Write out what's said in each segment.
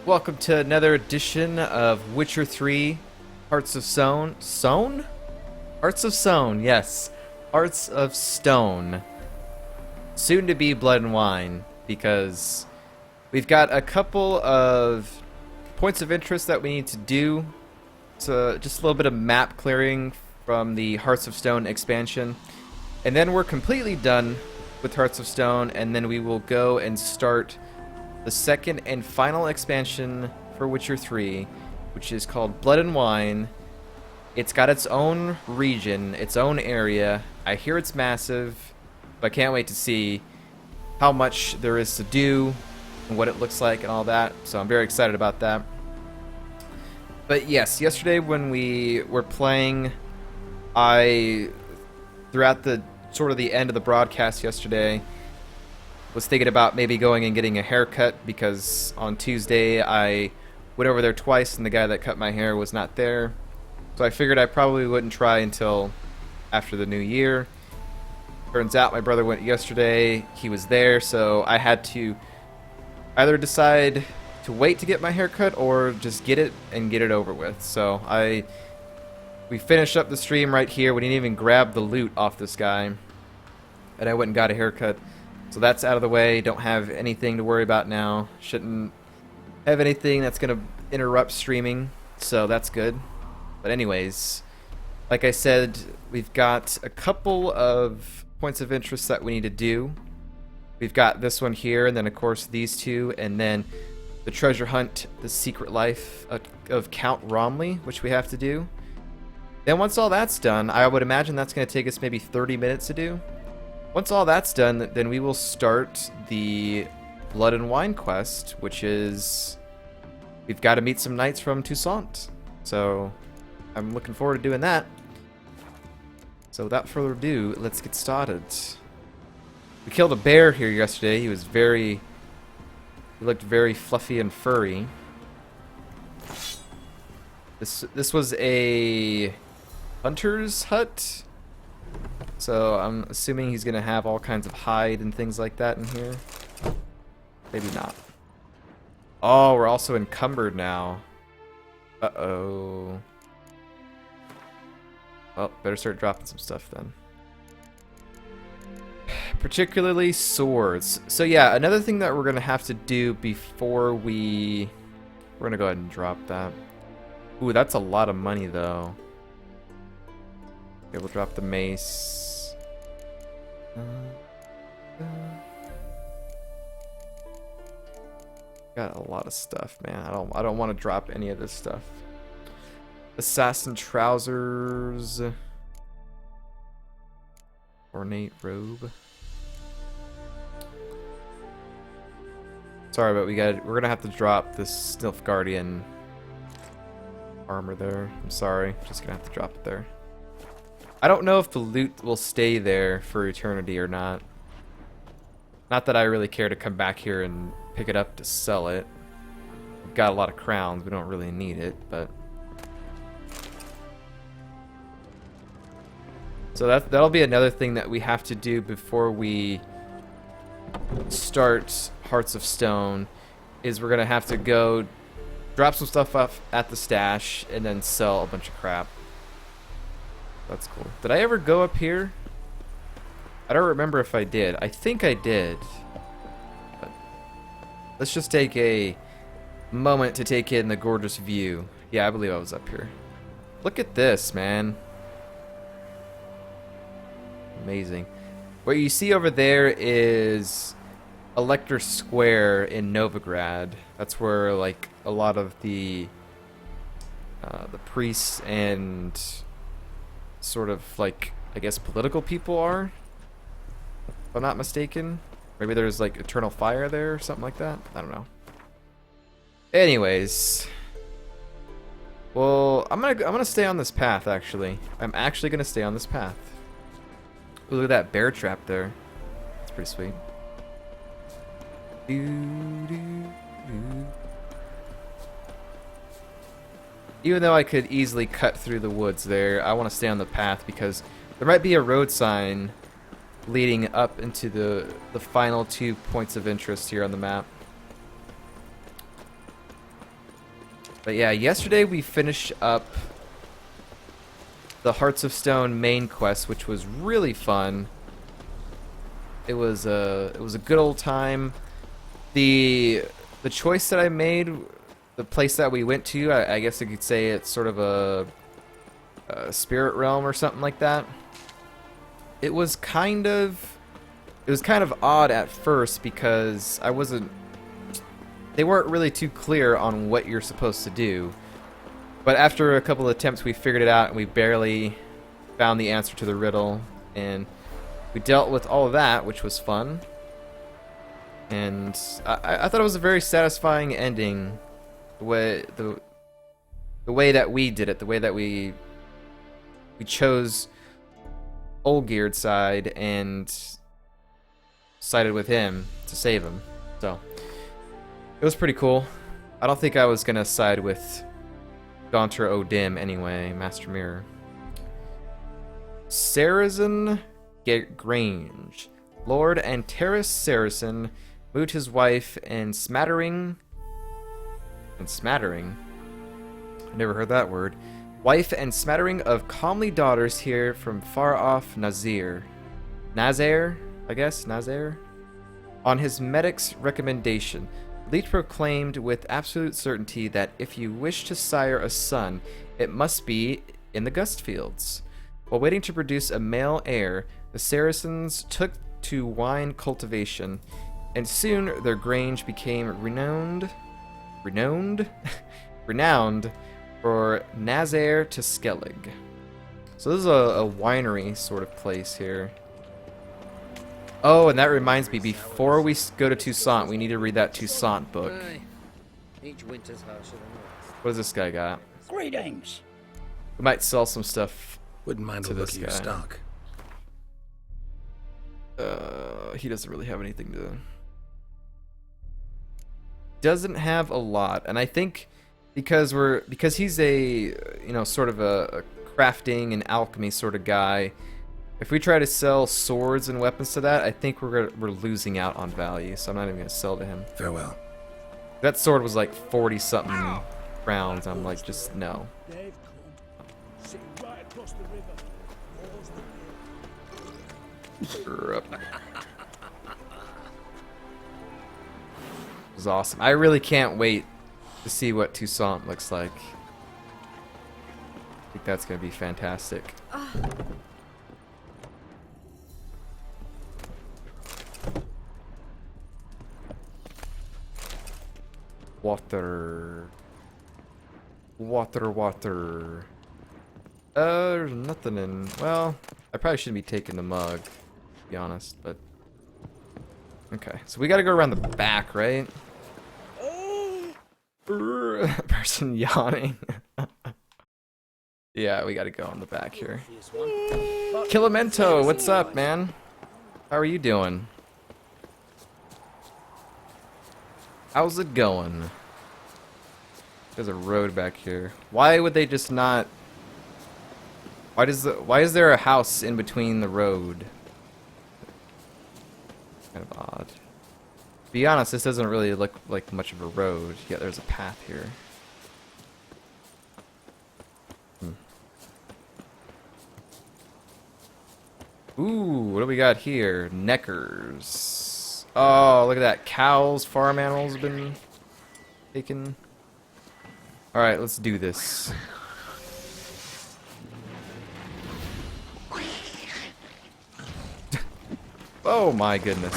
Welcome to another edition of Witcher 3 Hearts of Stone. Stone? Hearts of Stone, yes. Hearts of Stone. Soon to be Blood and Wine, because we've got a couple of points of interest that we need to do. So just a little bit of map clearing from the Hearts of Stone expansion. And then we're completely done with Hearts of Stone, and then we will go and start the second and final expansion for Witcher 3, which is called Blood and Wine. It's got its own region, its own area. I hear it's massive, but I can't wait to see how much there is to do and what it looks like and all that. So I'm very excited about that. But yes, yesterday when we were playing, throughout the sort of the end of the broadcast yesterday, was thinking about maybe going and getting a haircut, because on Tuesday I went over there twice and the guy that cut my hair was not there. So I figured I probably wouldn't try until after the new year. Turns out my brother went yesterday, he was there, so I had to either decide to wait to get my haircut or just get it and get it over with. So we finished up the stream right here. We didn't even grab the loot off this guy, and I went and got a haircut. So that's out of the way. Don't have anything to worry about now. Shouldn't have anything that's going to interrupt streaming, so that's good. But anyways, like I said, we've got a couple of points of interest that we need to do. We've got this one here, and then of course these two, and then the treasure hunt, the secret life of Count Romilly, which we have to do. Then once all that's done, I would imagine that's going to take us maybe 30 minutes to do. Once all that's done, then we will start the Blood and Wine quest, which is we've got to meet some knights from Toussaint. So I'm looking forward to doing that. So without further ado, let's get started. We killed a bear here yesterday. He looked very fluffy and furry. This was a hunter's hut. So I'm assuming he's going to have all kinds of hide and things like that in here. Maybe not. Oh, we're also encumbered now. Uh-oh. Well, better start dropping some stuff then. Particularly swords. So yeah, another thing that we're going to have to do before we're going to go ahead and drop that. Ooh, that's a lot of money though. Okay, we'll drop the mace. Got a lot of stuff, man. I don't want to drop any of this stuff. Assassin trousers. Ornate robe. Sorry, but we're gonna have to drop this Nilfgaardian armor there. I'm sorry, just gonna have to drop it there. I don't know if the loot will stay there for eternity or not. Not that I really care to come back here and pick it up to sell it. We've got a lot of crowns, we don't really need it, but... So that'll be another thing that we have to do before we start Hearts of Stone, is we're gonna have to go drop some stuff off at the stash and then sell a bunch of crap. That's cool. Did I ever go up here? I don't remember if I did. I think I did. But let's just take a moment to take in the gorgeous view. Yeah, I believe I was up here. Look at this, man. Amazing. What you see over there is Elector Square in Novigrad. That's where like a lot of the priests and sort of like, I guess, political people are, if I'm not mistaken. Maybe there's like eternal fire there or something like that. I don't know. Anyways, well, I'm gonna stay on this path. Actually, I'm actually gonna stay on this path. Ooh, look at that bear trap there. That's pretty sweet. Even though I could easily cut through the woods there, I want to stay on the path because there might be a road sign leading up into the final 2 points of interest here on the map. But yeah, yesterday we finished up the Hearts of Stone main quest, which was really fun. It was a good old time. The choice that I made, the place that we went to, I guess you could say it's sort of a spirit realm or something like that. It was kind of odd at first because they weren't really too clear on what you're supposed to do. But after a couple of attempts, we figured it out, and we barely found the answer to the riddle, and we dealt with all of that, which was fun. And I thought it was a very satisfying ending, the way that we did it, the way that we chose Olgierd's side and sided with him to save him. So it was pretty cool. I don't think I was gonna side with Gaunter O'Dim anyway, Master Mirror. Saracen Grange. Lord Antares Saracen moved his wife and smattering. I never heard that word. Wife and smattering of comely daughters here from far off Nazair, I guess, Nazair? On his medic's recommendation, Leech proclaimed with absolute certainty that if you wish to sire a son, it must be in the Gust Fields. While waiting to produce a male heir, the Saracens took to wine cultivation, and soon their grange became renowned for Nazair to Skellig. So this is a winery sort of place here. Oh, and that reminds me, before we go to Toussaint, we need to read that Toussaint book. Each winter's harsher than the What does this guy got? Greetings. We might sell some stuff. Wouldn't mind to a look this at your guy. stock. He doesn't really have anything to... Doesn't have a lot, and I think because he's a sort of a crafting and alchemy sort of guy. If we try to sell swords and weapons to that, I think we're losing out on value, so I'm not even gonna sell to him. Farewell. That sword was like 40 something rounds. I'm like, just no. They've come. Sitting right across the river. It was awesome. I really can't wait to see what Toussaint looks like. I think that's gonna be fantastic. Water. There's nothing in... Well, I probably shouldn't be taking the mug, to be honest, but... Okay, so we gotta go around the back, right? Person yawning. Yeah, we gotta go on the back here. Killamento, what's up, man? How are you doing? How's it going? There's a road back here. Why would they just not... Why is there a house in between the road? Kind of odd. To be honest, this doesn't really look like much of a road. Yet there's a path here. Ooh, what do we got here? Neckers. Oh, look at that. Cows, farm animals have been taken. Alright, let's do this. Oh my goodness.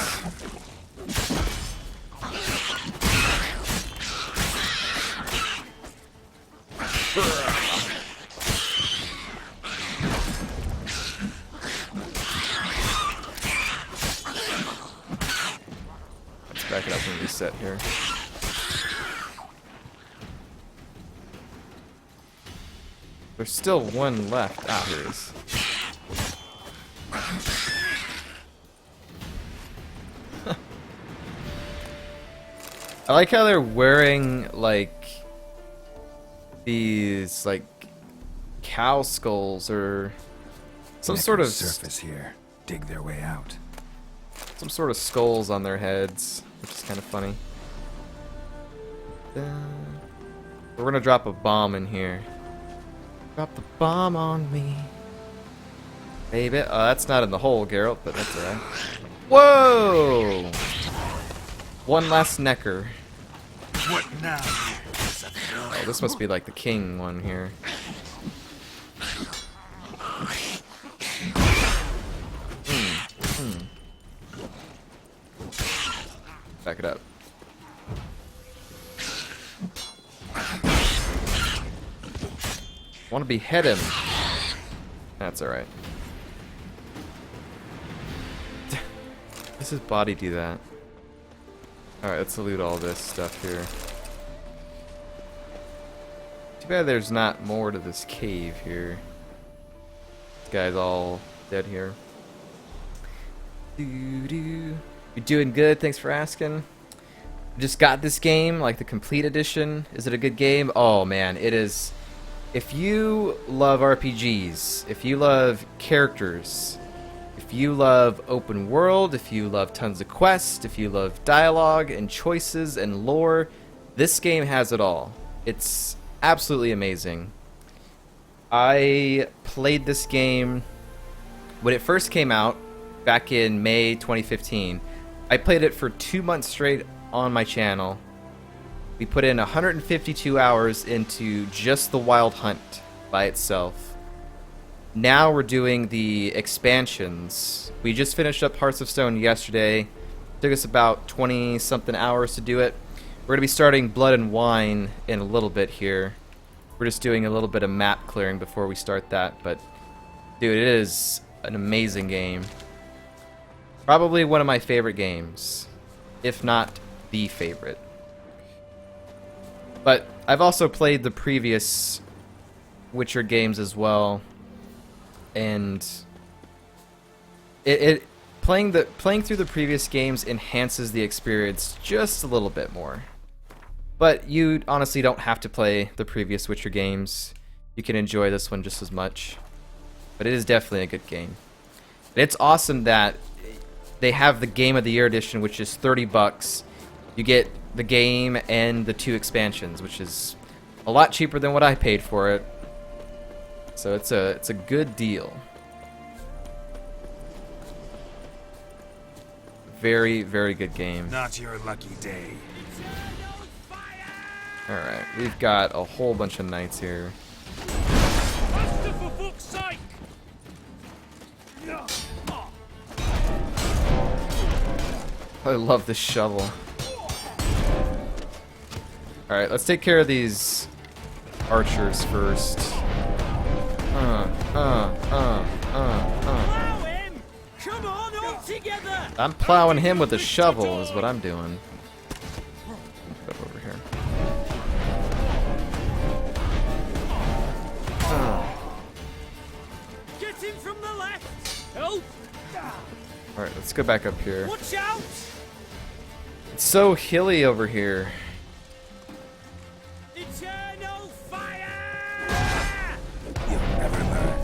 Let's back it up and reset here. There's still one left. Ah, here it is. I like how they're wearing, like, these, like, cow skulls or some sort of surface here. Dig their way out. some sort of skulls on their heads, which is kind of funny. We're gonna drop a bomb in here. Drop the bomb on me. Baby. That's not in the hole, Geralt, but that's alright. Whoa! One last necker. What now? Oh, this must be like the king one here. Back it up. Want to behead him. That's alright. Does his body do that? Alright, let's loot all this stuff here. Too bad there's not more to this cave here. This guy's all dead here. Doo-doo. You're doing good, thanks for asking. Just got this game, like the complete edition. Is it a good game? Oh man, it is. If you love RPGs, if you love characters, if you love open world, if you love tons of quests, if you love dialogue and choices and lore, this game has it all. It's absolutely amazing. I played this game when it first came out back in May 2015. I played it for 2 months straight on my channel. We put in 152 hours into just the Wild Hunt by itself. Now we're doing the expansions. We just finished up Hearts of Stone yesterday. Took us about 20-something hours to do it. We're going to be starting Blood and Wine in a little bit here. We're just doing a little bit of map clearing before we start that, but dude, it is an amazing game. Probably one of my favorite games, if not the favorite. But I've also played the previous Witcher games as well, and playing through the previous games enhances the experience just a little bit more. But you honestly don't have to play the previous Witcher games. You can enjoy this one just as much. But it is definitely a good game. And it's awesome that they have the Game of the Year edition, which is $30. You get the game and the 2 expansions, which is a lot cheaper than what I paid for it. So it's a good deal. Very, very good game. Not your lucky day. Alright, we've got a whole bunch of knights here. Faster for fuck's sake! I love this shovel. Alright, let's take care of these archers first. Plow him! Come on, all together! I'm plowing him with a shovel is what I'm doing. Put over here. Get him from the left! Help! Alright, let's go back up here. Watch out! It's so hilly over here. Eternal fire! You'll never learn.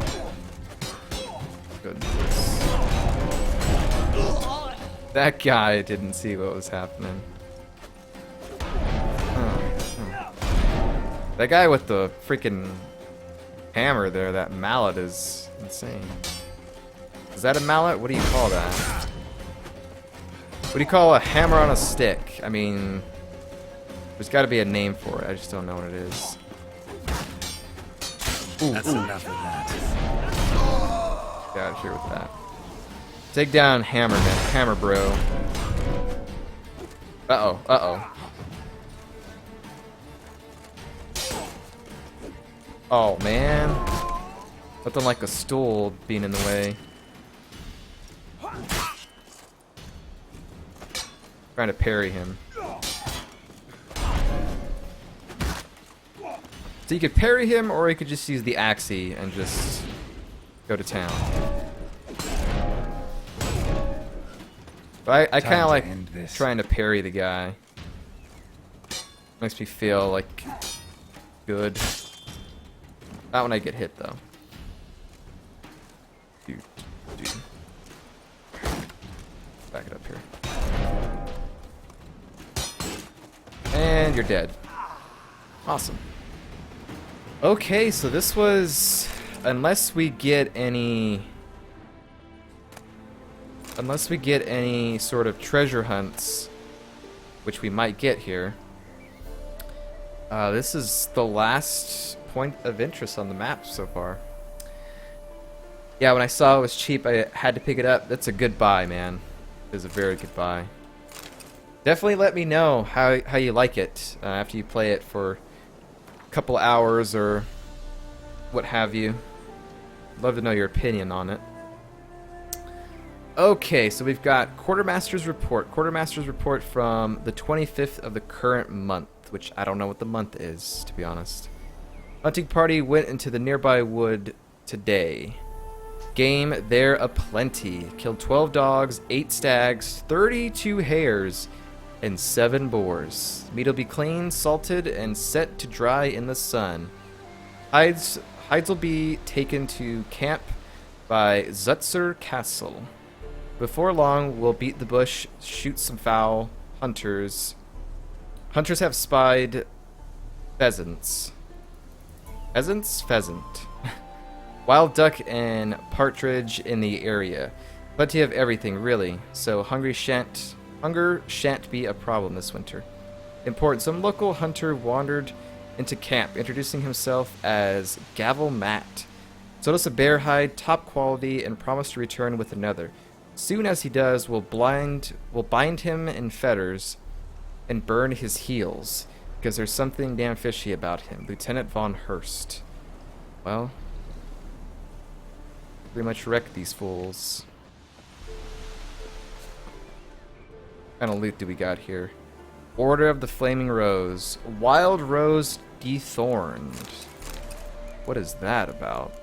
Goodness. That guy didn't see what was happening. That guy with the freaking hammer there, that mallet, is insane. Is that a mallet? What do you call that? What do you call a hammer on a stick? I mean, there's got to be a name for it. I just don't know what it is. Ooh, That's ooh. enough of that. Get out of here with that. Take down Hammer, man. Hammer, bro. Uh-oh. Uh-oh. Oh, man. Nothing like a stool being in the way. Trying to parry him. So you could parry him, or you could just use the axie and just go to town. But I kind Time of to like end this. trying to parry the guy. Makes me feel like good. Not when I get hit though. Dude. Back it up here. And you're dead. Awesome. Okay, so this was... Unless we get any sort of treasure hunts, which we might get here, this is the last point of interest on the map so far. Yeah, when I saw it was cheap, I had to pick it up. That's a good buy, man. It was a very good buy. Definitely let me know how you like it after you play it for a couple hours or what have you. Love to know your opinion on it. Okay, so we've got Quartermaster's Report. Quartermaster's Report from the 25th of the current month, which I don't know what the month is, to be honest. Hunting party went into the nearby wood today. Game there aplenty. Killed 12 dogs, 8 stags, 32 hares, and 7 boars. Meat'll be cleaned, salted, and set to dry in the sun. Hides will be taken to camp by Zutzer Castle. Before long, we'll beat the bush, shoot some fowl. Hunters have spied pheasants. Pheasant. Wild duck and partridge in the area. Plenty of everything, really. So hunger shan't be a problem this winter. Important. Some local hunter wandered into camp, introducing himself as Gavel Matt. Sold us a bear hide, top quality, and promised to return with another. Soon as he does, we'll bind him in fetters and burn his heels, because there's something damn fishy about him. Lieutenant Von Hurst. Well, pretty much wreck these fools. What kind of loot do we got here? Order of the Flaming Rose. Wild Rose Dethorned. What is that about?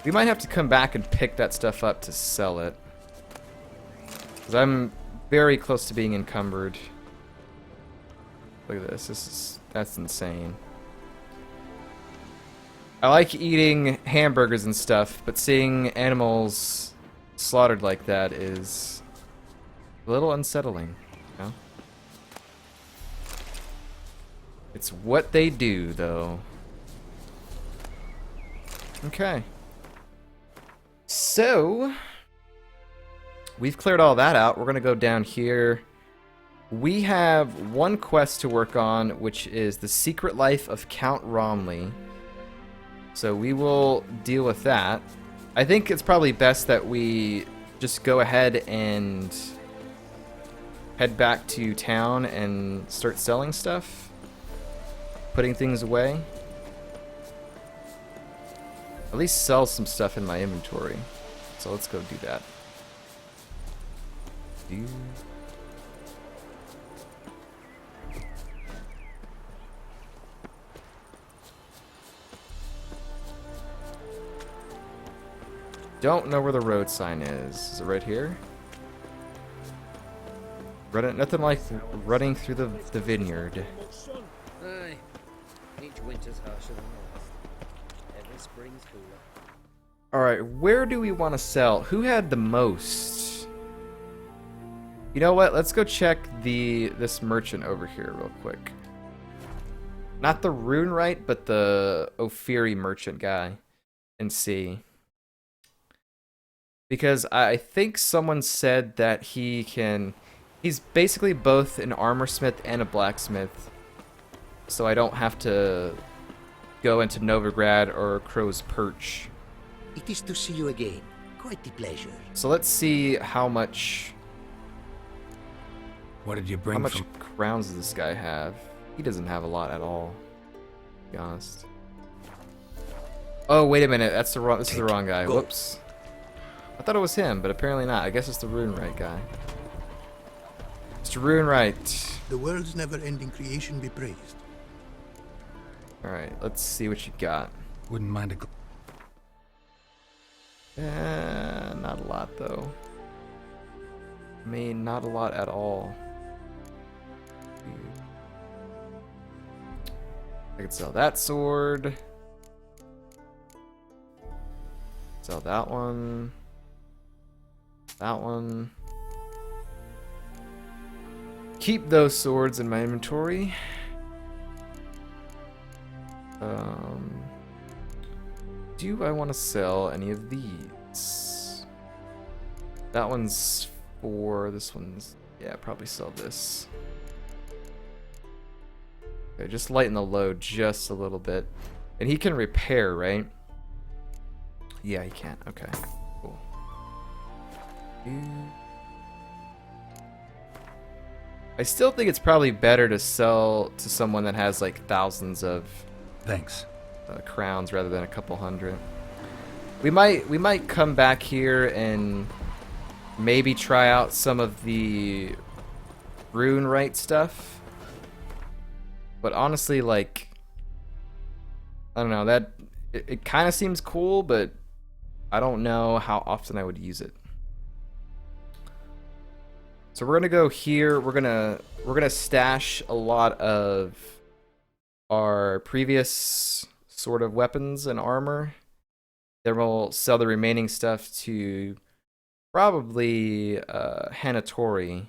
We might have to come back and pick that stuff up to sell it. Because I'm very close to being encumbered. Look at this. That's insane. I like eating hamburgers and stuff, but seeing animals slaughtered like that is a little unsettling. You know? It's what they do, though. Okay. So, we've cleared all that out. We're going to go down here. We have one quest to work on, which is the Secret Life of Count Romilly. So we will deal with that. I think it's probably best that we just go ahead and head back to town and start selling stuff. Putting things away. At least sell some stuff in my inventory. So let's go do that. Don't know where the road sign is. Is it right here? Nothing like running through the vineyard. Aye. Each winter's harsher than the last. Every spring's cooler. Alright, where do we want to sell? Who had the most? You know what? Let's go check this merchant over here real quick. Not the Runewright, but the Ophiri merchant guy. And see. Because I think someone said that he's basically both an armorsmith and a blacksmith. So I don't have to go into Novigrad or Crow's Perch. It is to see you again. Quite the pleasure. So let's see how much What did you bring from? crowns does this guy have? He doesn't have a lot at all, to be honest. Oh, wait a minute. This is the wrong guy. Go. Whoops. I thought it was him, but apparently not. I guess it's the Runewright guy. Mr. Runewright. The world's never-ending creation be praised. Alright, let's see what you got. Wouldn't mind a. Not a lot, though. I mean, not a lot at all. I could sell that sword. Sell that one. That one. Keep those swords in my inventory. Um, do I want to sell any of these? That one's for, this one's, yeah, probably sell this. Okay, just lighten the load just a little bit. And he can repair, right? Yeah, he can. Okay, cool. I still think it's probably better to sell to someone that has like thousands of Thanks. crowns rather than a couple hundred. We might come back here and maybe try out some of the rune right stuff. But honestly, like, I don't know, that it kind of seems cool, but I don't know how often I would use it. So we're gonna go here. We're gonna stash a lot of our previous sort of weapons and armor. Then we'll sell the remaining stuff to probably Hanatori,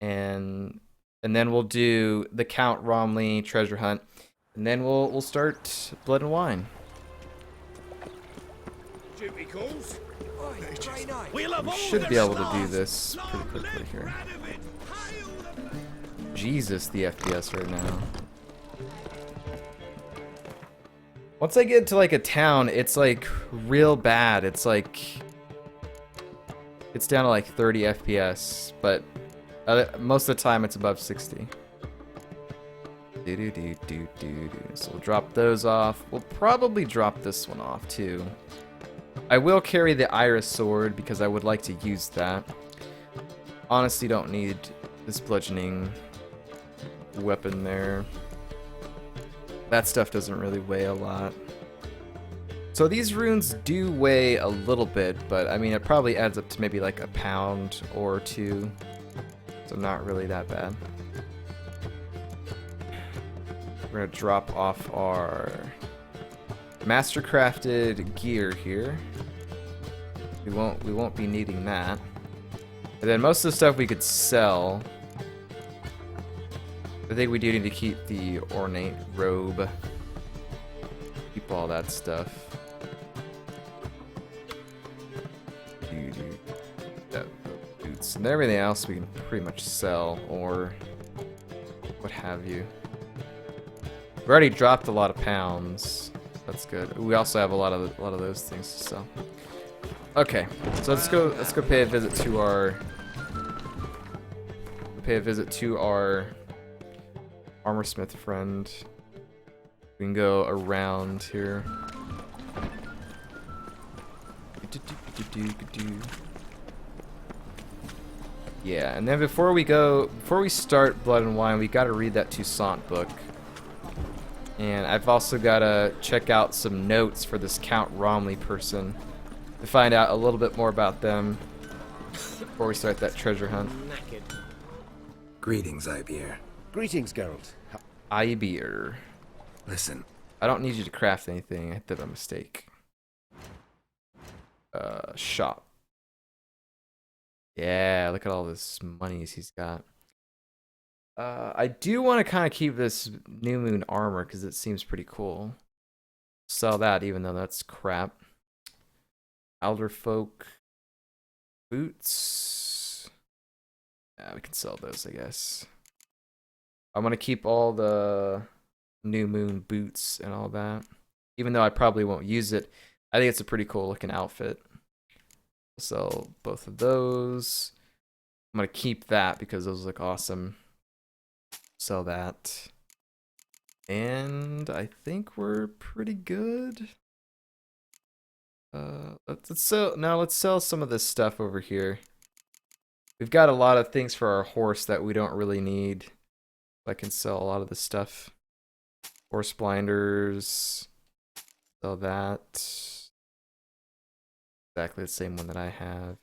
and then we'll do the Count Romilly treasure hunt, and then we'll start Blood and Wine. Duty calls. We should be able to do this pretty quickly here. Jesus, the FPS right now. Once I get to like a town, it's like real bad. It's like it's down to like 30 FPS, but most of the time it's above 60. So we'll drop those off. We'll probably drop this one off too. I will carry the Iris sword because I would like to use that. Honestly, don't need this bludgeoning weapon there. That stuff doesn't really weigh a lot. So these runes do weigh a little bit, but I mean it probably adds up to maybe like a pound or two. So not really that bad. We're gonna drop off our mastercrafted gear here. We won't be needing that. And then most of the stuff we could sell. I think we do need to keep the ornate robe. Keep all that stuff. That boots and everything else we can pretty much sell or what have you. We already dropped a lot of pounds. That's good. We also have a lot of those things to sell. Okay, so let's go pay a visit to our armorsmith friend. We can go around here. Yeah, and then before we start Blood and Wine, we gotta read that Toussaint book. And I've also gotta check out some notes for this Count Romilly person to find out a little bit more about them before we start that treasure hunt. Greetings, Ibeer. Greetings, Geralt. Ibeer. Listen, I don't need you to craft anything. I did a mistake. Shop. Yeah, look at all this monies he's got. I do want to kind of keep this New Moon armor because it seems pretty cool. Sell that even though that's crap. Elderfolk boots. Yeah, we can sell those, I guess. I'm gonna keep all the New Moon boots and all that, even though I probably won't use it. I think it's a pretty cool looking outfit. Sell both of those. I'm gonna keep that because those look awesome. Sell that. And I think we're pretty good. Let's sell some of this stuff over here. We've got a lot of things for our horse that we don't really need. I can sell a lot of this stuff. Horse blinders. Sell that. Exactly the same one that I have.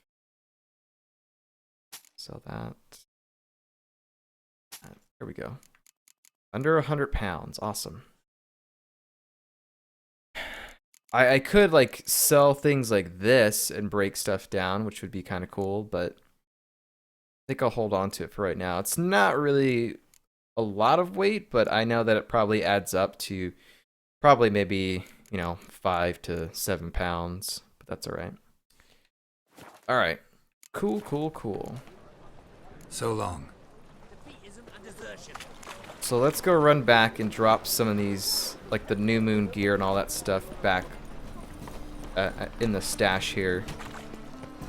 Sell that. There we go. Under 100 pounds. Awesome. I could like sell things like this and break stuff down, which would be kind of cool, but I think I'll hold on to it for right now. It's not really a lot of weight, but I know that it probably adds up to probably maybe, 5 to 7 pounds, but that's all right. All right. Cool, cool, cool. So long. So let's go run back and drop some of these, like the new moon gear and all that stuff back in the stash here.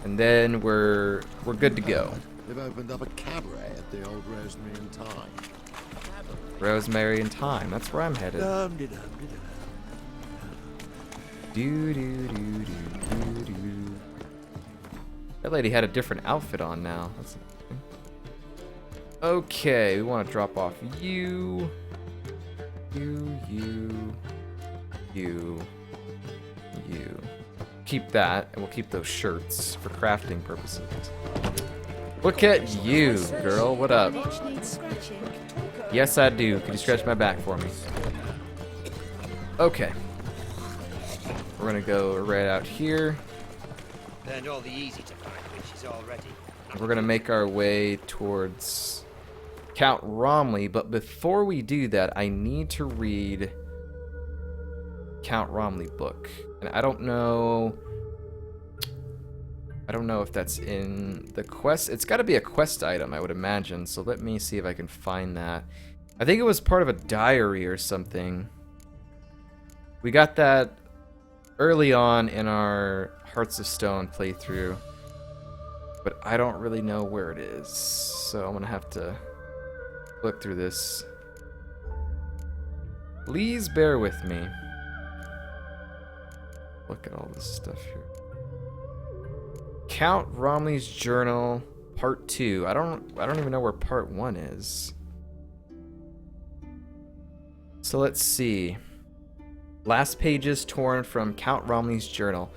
And then we're good to go. They've opened up a cabaret at the old Rosemary and Thyme. Rosemary and Thyme, that's where I'm headed. Do. That lady had a different outfit on now. That's okay, we want to drop off you. Keep that, and we'll keep those shirts for crafting purposes. Look at you, girl. What up? Yes, I do. Could you scratch my back for me? Okay. We're gonna go right out here. Learned all the easy to find witches already. We're gonna make our way towards Count Romilly, but before we do that, I need to read Count Romilly book. And I don't know if that's in the quest. It's got to be a quest item, I would imagine. So let me see if I can find that. I think it was part of a diary or something. We got that early on in our Hearts of Stone playthrough, but I don't really know where it is. So I'm gonna have to look through this. Please bear with me. Look at all this stuff here. Count Romilly's Journal, Part 2. I don't even know where Part 1 is. So let's see. Last pages torn from Count Romilly's Journal.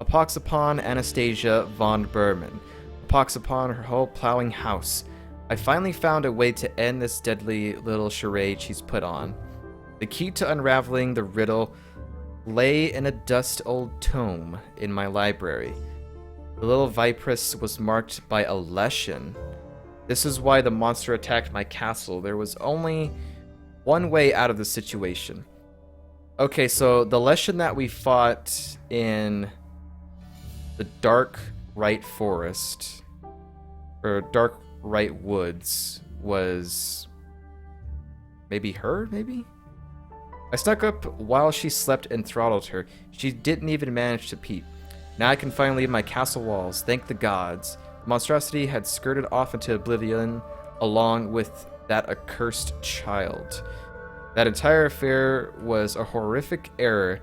A pox upon Anastasia von Berman. A pox upon her whole plowing house. I finally found a way to end this deadly little charade she's put on. The key to unraveling the riddle lay in a dust old tome in my library. The little Vipress was marked by a lesson. This is why the monster attacked my castle. There was only one way out of the situation. Okay, so the lesson that we fought in the Dark Right Forest, or Dark Right Woods, was maybe her, maybe? I snuck up while she slept and throttled her. She didn't even manage to peep. Now I can finally leave my castle walls, thank the gods. The monstrosity had skirted off into oblivion along with that accursed child. That entire affair was a horrific error.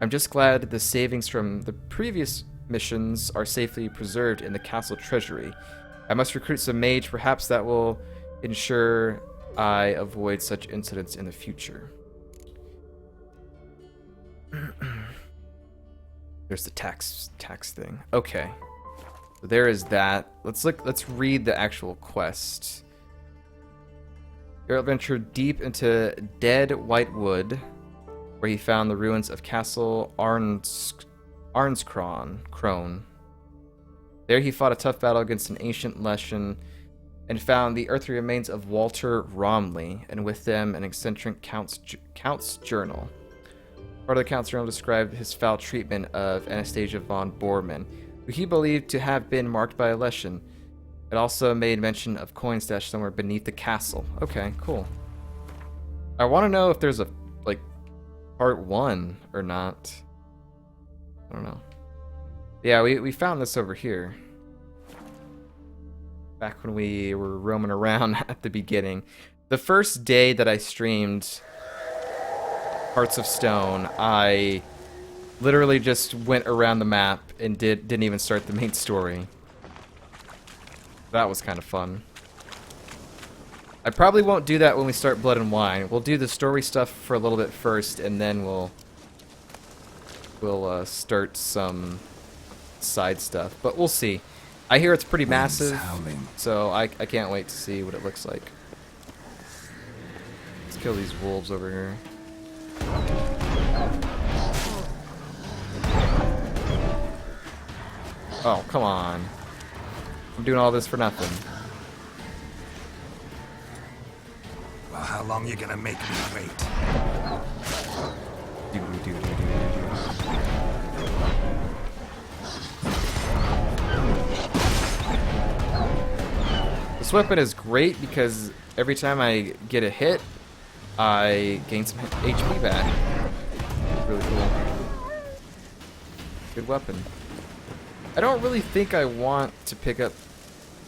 I'm just glad the savings from the previous missions are safely preserved in the castle treasury. I must recruit some mage, perhaps that will ensure I avoid such incidents in the future. There's the tax thing. Okay. So there is that. Let's read the actual quest. Geralt ventured deep into dead white wood, where he found the ruins of Castle Arnscrone. There he fought a tough battle against an ancient lesson and found the earthly remains of Walter Romilly, and with them an eccentric count's journal. Part of the Count's journal described his foul treatment of Anastasia von Bormann, who he believed to have been marked by a lesson. It also made mention of coin stashed somewhere beneath the castle. Okay, cool. I want to know if there's a, part 1 or not. I don't know. Yeah, we found this over here. Back when we were roaming around at the beginning. The first day that I streamed Hearts of Stone, I literally just went around the map and didn't even start the main story. That was kind of fun. I probably won't do that when we start Blood and Wine. We'll do the story stuff for a little bit first, and then we'll start some side stuff. But we'll see. I hear it's pretty massive, so I can't wait to see what it looks like. Let's kill these wolves over here. Oh, come on. I'm doing all this for nothing. how long you're gonna make me wait. This weapon is great because every time I get a hit, I gain some HP back. Really cool. Good weapon. I don't really think I want to pick up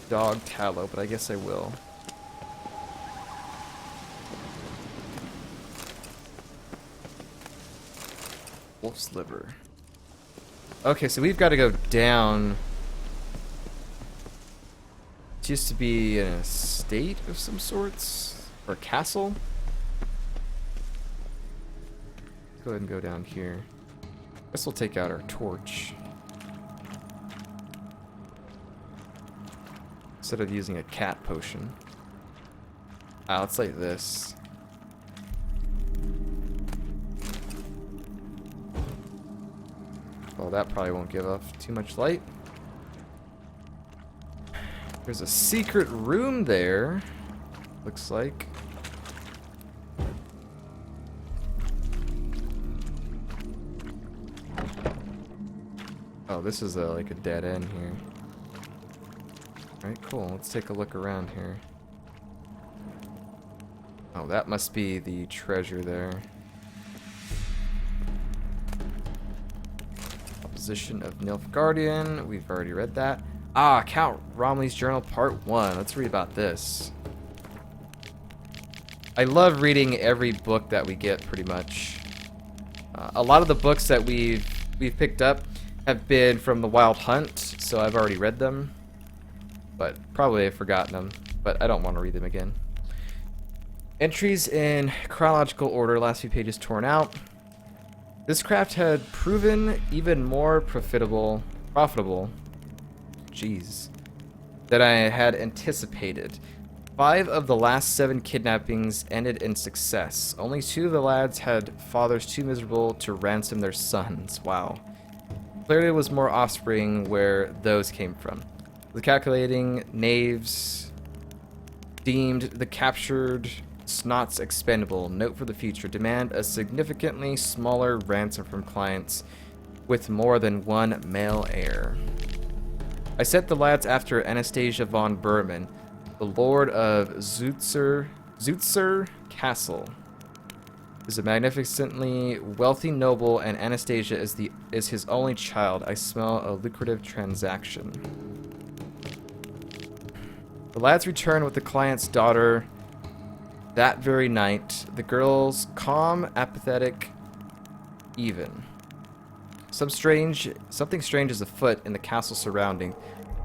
dog tallow, but I guess I will. Wolf's liver. Okay, so we've got to go down. It used to be an estate of some sorts, or a castle. Let's go ahead and go down here. Guess we'll take out our torch instead of using a cat potion. Let's like this. Well, that probably won't give off too much light. There's a secret room there, looks like. Oh, this is like a dead end here. Alright, cool. Let's take a look around here. Oh, that must be the treasure there. Opposition of Nilfgaardian. We've already read that. Ah, Count Romilly's Journal Part 1. Let's read about this. I love reading every book that we get, pretty much. A lot of the books that we've picked up have been from the Wild Hunt, so I've already read them. But probably I've forgotten them, but I don't want to read them again. Entries in chronological order, last few pages torn out. This craft had proven even more profitable, jeez, than I had anticipated. 5 of the last 7 kidnappings ended in success. Only 2 of the lads had fathers too miserable to ransom their sons. Wow. Clearly it was more offspring where those came from. The calculating knaves deemed the captured snots expendable. Note for the future. Demand a significantly smaller ransom from clients with more than 1 male heir. I sent the lads after Anastasia von Berman, the lord of Zutzer Castle. Is a magnificently wealthy noble, and Anastasia is his only child. I smell a lucrative transaction. The lads return with the client's daughter that very night. The girls calm, apathetic, even. Something strange is afoot in the castle surrounding.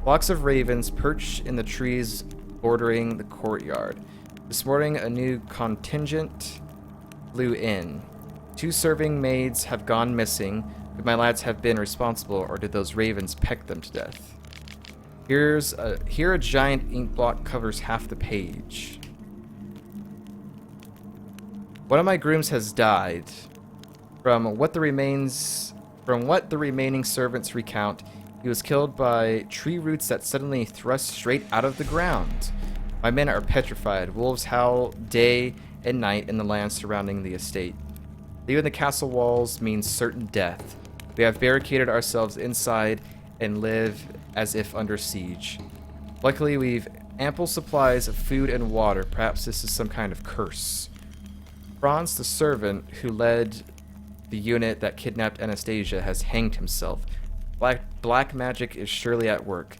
Flocks of ravens perch in the trees bordering the courtyard. This morning, a new contingent flew in. 2 serving maids have gone missing. Could my lads have been responsible, or did those ravens peck them to death? Here a giant ink blot covers half the page. One of my grooms has died. From what the remaining servants recount, he was killed by tree roots that suddenly thrust straight out of the ground. My men are petrified. Wolves howl day and night in the land surrounding the estate. Leaving the castle walls means certain death. We have barricaded ourselves inside and live as if under siege. Luckily, we've ample supplies of food and water. Perhaps this is some kind of curse. Franz, the servant who led the unit that kidnapped Anastasia, has hanged himself. Black magic is surely at work.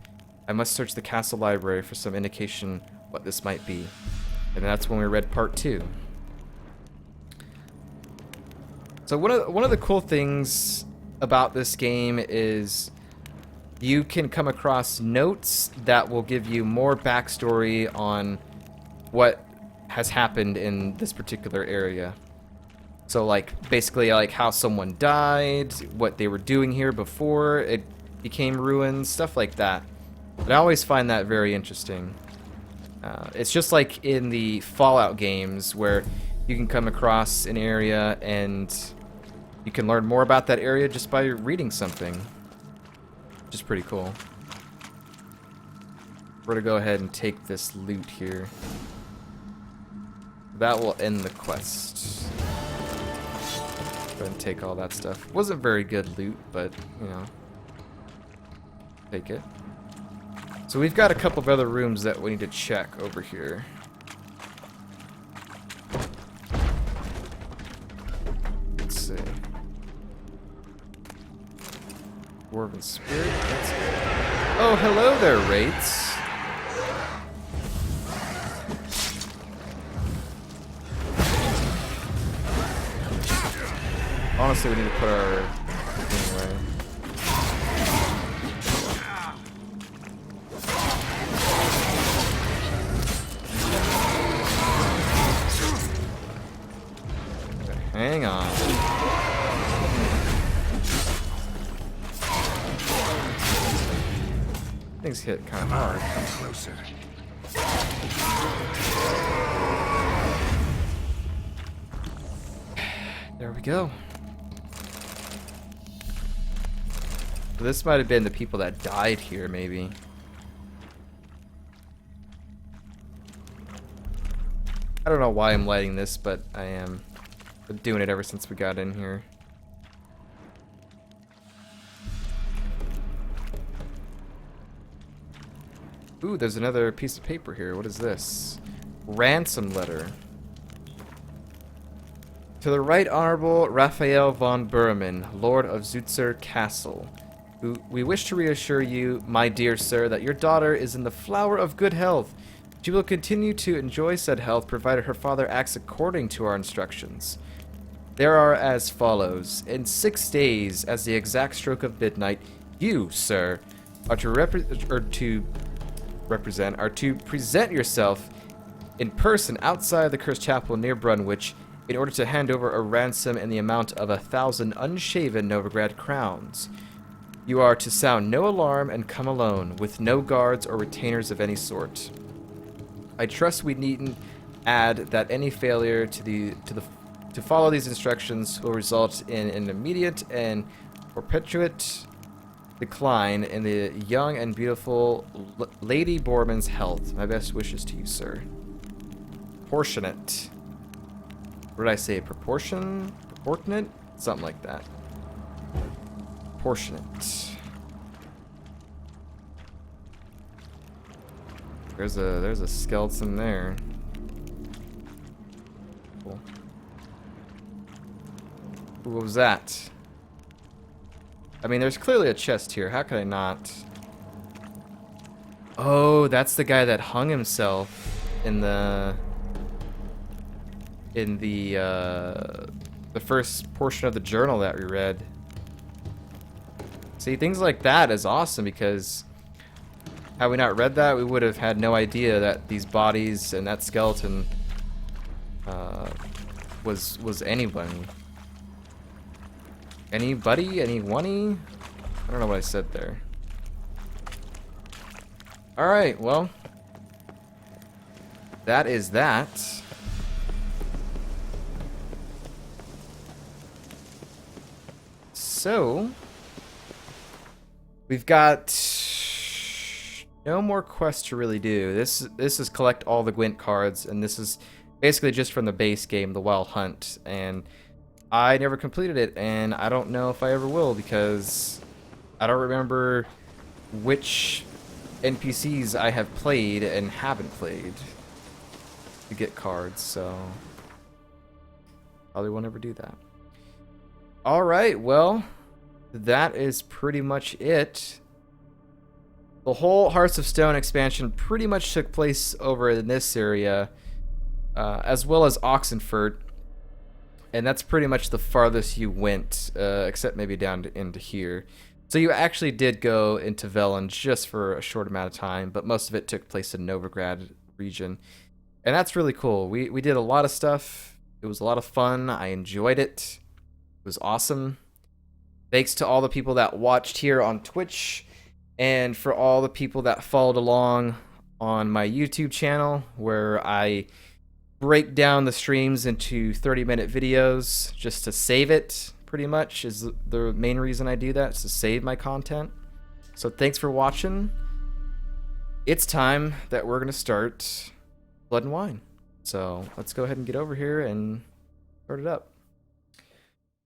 I must search the castle library for some indication what this might be. And that's when we read part 2. So one of the cool things about this game is you can come across notes that will give you more backstory on what has happened in this particular area. So like basically like how someone died, what they were doing here before it became ruins, stuff like that. But I always find that very interesting. It's just like in the Fallout games where you can come across an area and you can learn more about that area just by reading something. Which is pretty cool. We're gonna go ahead and take this loot here. That will end the quest. Go ahead and take all that stuff. Wasn't very good loot, but, you know. Take it. So we've got a couple of other rooms that we need to check over here. Let's see. Dwarven Spirit. That's good. Oh, hello there, Wraiths. Honestly, we need to put our thing away. Okay, hang on. Things hit kind of hard. Come closer. There we go. This might have been the people that died here, maybe. I don't know why I'm lighting this, but I am. Been doing it ever since we got in here. Ooh, there's another piece of paper here. What is this? Ransom letter. To the Right Honorable Raphael von Burman, Lord of Zutzer Castle. We wish to reassure you, my dear sir, that your daughter is in the flower of good health. She will continue to enjoy said health, provided her father acts according to our instructions. There are as follows. In 6 days, as the exact stroke of midnight, you, sir, are to present yourself in person outside the Cursed Chapel near Brunwich in order to hand over a ransom in the amount of 1,000 unshaven Novigrad crowns. You are to sound no alarm and come alone, with no guards or retainers of any sort. I trust we needn't add that any failure to follow these instructions will result in an immediate and perpetuate decline in the young and beautiful Lady Borman's health. My best wishes to you, sir. Proportionate. What did I say? Proportionate? Something like that. Proportionate. There's a skeleton there. Cool. Ooh, what was that? I mean, there's clearly a chest here. How could I not? Oh, that's the guy that hung himself in the first portion of the journal that we read. See, things like that is awesome, because had we not read that, we would have had no idea that these bodies and that skeleton was anyone. Anybody? Anyone-y? I don't know what I said there. Alright, well. That is that. So, we've got no more quests to really do. This is collect all the Gwent cards, and this is basically just from the base game, the Wild Hunt, and I never completed it, and I don't know if I ever will, because I don't remember which NPCs I have played and haven't played to get cards, so probably won't ever do that. Alright, well, that is pretty much it. The whole Hearts of Stone expansion pretty much took place over in this area, as well as Oxenfurt, and that's pretty much the farthest you went, except maybe down into here. So you actually did go into Velen just for a short amount of time, but most of it took place in Novigrad region, and that's really cool. We did a lot of stuff. It was a lot of fun. I enjoyed it. It was awesome. Thanks to all the people that watched here on Twitch, and for all the people that followed along on my YouTube channel, where I break down the streams into 30-minute videos just to save it, pretty much, is the main reason I do that, is to save my content. So thanks for watching. It's time that we're going to start Blood and Wine. So let's go ahead and get over here and start it up.